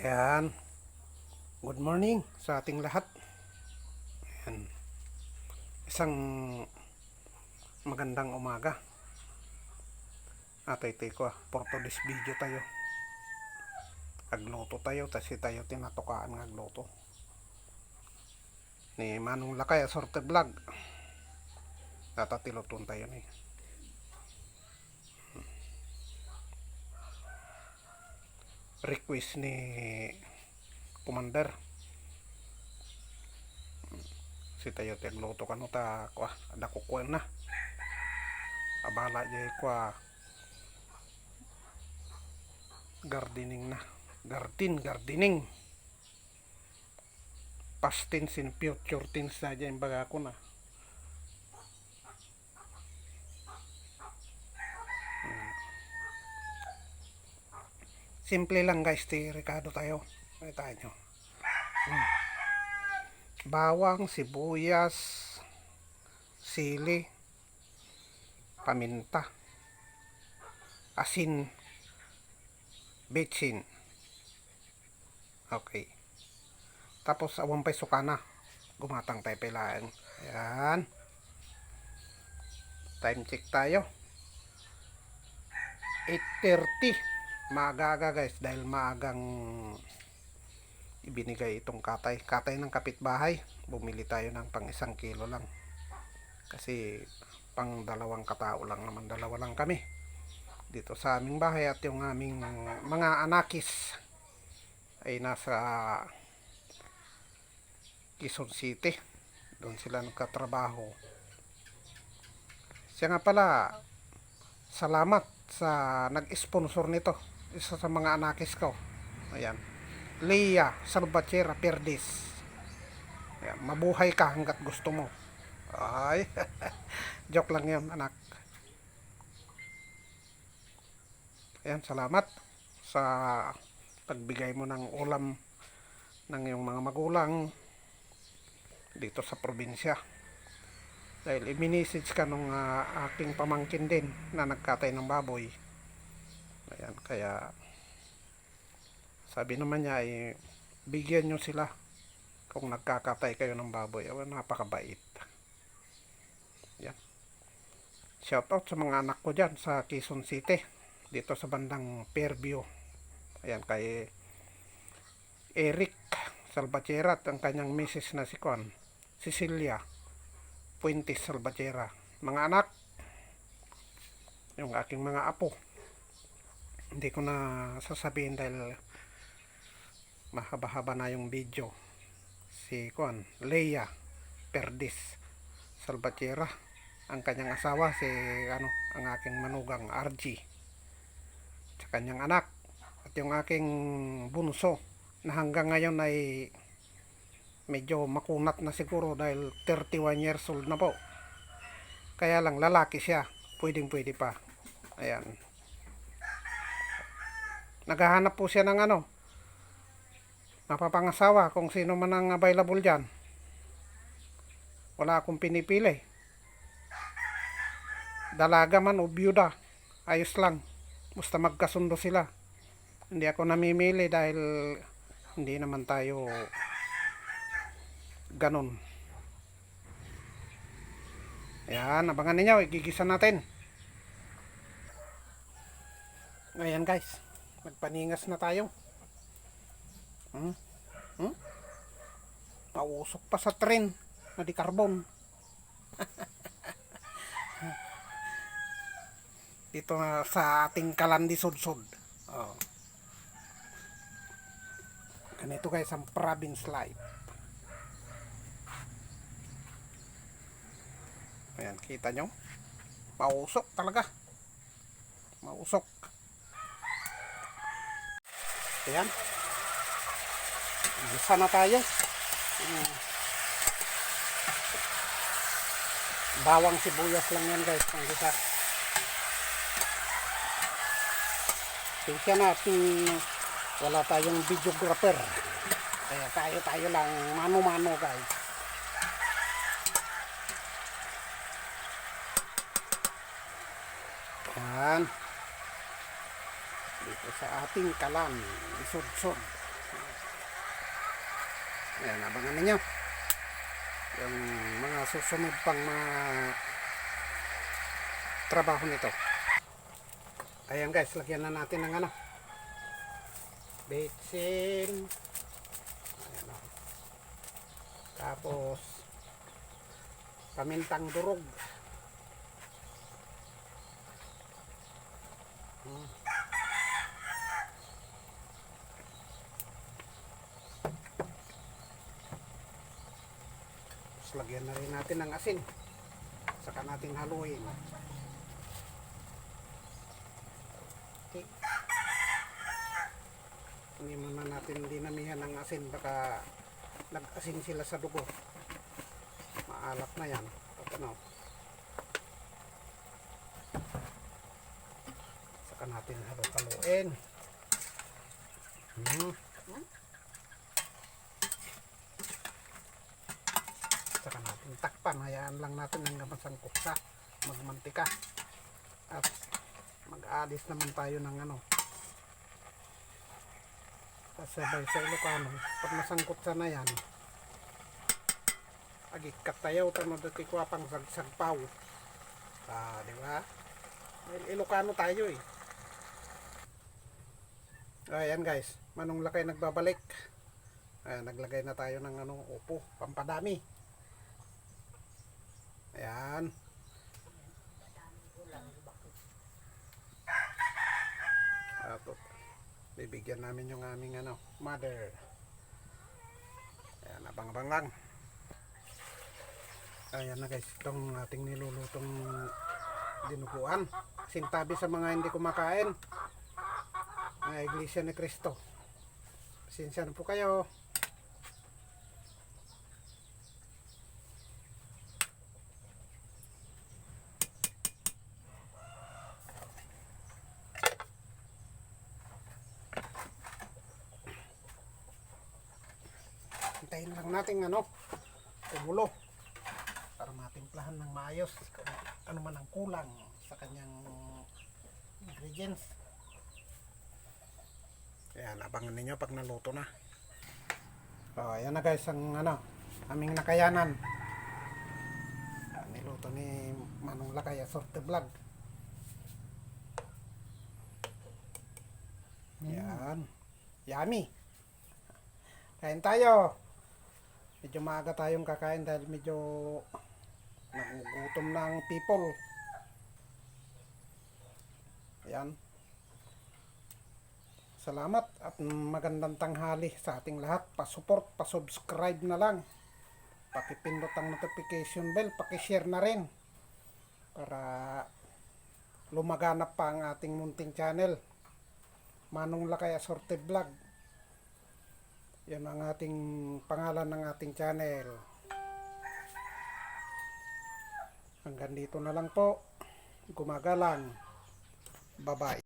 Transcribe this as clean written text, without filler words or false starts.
Ayan, good morning sa ating lahat. Ayan, isang magandang umaga. Ito ko, for today's video tayo. Agluto tayo, kasi tayo tinatukaan ng agluto. Ni Manong Lakay, Sorte Vlog. Tatatiluton tayo ni. Request ni Commander. Si tayo tigluto kanu ta kwa ada kukuan na. Abala jay kwa gardening na. Gardening. Past tense and future tense saja yung baga ko na. Simple lang guys, Ricardo tayo. Kita nyo. Bawang, sibuyas, sili, paminta, asin, betsin. Okay. Tapos awang pa sukana. Gumatang tayo pilaan. Ayan. Time check tayo. 8:30. Maaga guys, dahil maagang ibinigay itong katay ng kapitbahay. Bumili tayo ng pang 1 kilo lang, kasi pang 2 katao lang naman, 2 lang kami dito sa aming bahay, at yung aming mga anakis ay nasa Quezon City. Doon sila nagkatrabaho. Siya nga pala, salamat sa nag-sponsor nito, isa sa mga anakis ko. Ayan, Leia Salvatierra Perdes. Ayan, mabuhay ka hanggat gusto mo. Ay, joke lang yun, anak. Ayan, salamat sa pagbigay mo ng ulam ng iyong mga magulang dito sa probinsya. Dahil i-message ka nung aking pamangkin din na nagkatay ng baboy. Ayan, kaya sabi naman niya ay bigyan nyo sila kung nagkakatay kayo ng baboy. Napakabait. Yan. Shout out sa mga anak ko dyan sa Quezon City, dito sa bandang Fairview. Ayan, kay Eric Salvatierra at ang kanyang misis na si Cecilia Puentes Salvatierra. Mga anak, yung aking mga apo, hindi ko na sasabihin dahil mahaba-haba na yung video. Si Leia Perdes Salvatierra, ang kanyang asawa si ang aking manugang RG, sa kanyang anak, at yung aking bunso na hanggang ngayon ay medyo makunat na siguro dahil 31 years old na po. Kaya lang lalaki siya, pwede pa. Ayan, naghahanap po siya ng mapapangasawa, kung sino man ang available dyan. Wala akong pinipili, dalaga man o byuda, ayos lang, basta magkasundo sila. Hindi ako namimili dahil hindi naman tayo ganon. Ayan, abangan ninyo, igigisa natin. Ayan guys, magpaningas na tayo. Pausok pa sa tren na di karbon. Dito sa ating Kalandi Sudsud. Ganito guys ang province life. Ayan, kita nyo, pausok talaga, mausok. Ayan, gisa na tayo. Bawang sibuyas lang yan guys, ang gisa. Tingnan natin, wala tayong videographer, kaya tayo lang mano-mano guys. Yan, dito sa ating Kalan Sudsud. Ayan, abangan ninyo yung mga susunod pang mga trabaho nito. Ayan guys, lagyan na natin ng ano, basil. Ayan, o. Tapos pamintang durog. Tapos lagyan na rin natin ng asin. Saka natin haluin. Okay. Hindi muna natin dinamihan ng asin, baka nag-asin sila sa dugo. Maalat na yan. Pag ano. Saka natin haluin. Saka natin takpan. Hayaan lang natin hanggang masangkot magmantika. At mag-aalis naman tayo ng ano, sabay sa Ilocano. Pag nasangkot sa na yan, agikat tayo tano dati ko pang sagsagpaw. Di ba? Ilocano tayo eh. Ayan guys, Manong Lakay nagbabalik. Ayan, naglagay na tayo ng ano, upo, pampadami. Ayan. At bibigyan namin yung aming ano, mother. Ayan, abang-abang lang. Ayan na guys, itong ating nilulutong dinuguan. Sintabi sa mga hindi kumakain. Mga Iglesia ni Cristo. Pasensya na po kayo. Hintayin lang natin ano, kumulo para matimplahan ng maayos kung ano man ang kulang sa kanyang ingredients. Ayan, abangan ninyo pag naluto na. Ayan na guys ang ano, aming nakayanan. Ayan, niluto ni Manong Lakay Asorte Vlog. Ayan, yummy. Kain tayo. Medyo maaga tayong kakain dahil medyo nagugutom ng people. Ayan. Salamat at magandang tanghali sa ating lahat. Pa-support, pa-subscribe na lang. Pakipindot ang notification bell, paki-share na rin para lumaganap pa ang ating munting channel. Manong Lakay Asorte Vlog. Yan ang ating pangalan ng ating channel. Hanggang dito na lang po. Gumagalang. Bye-bye.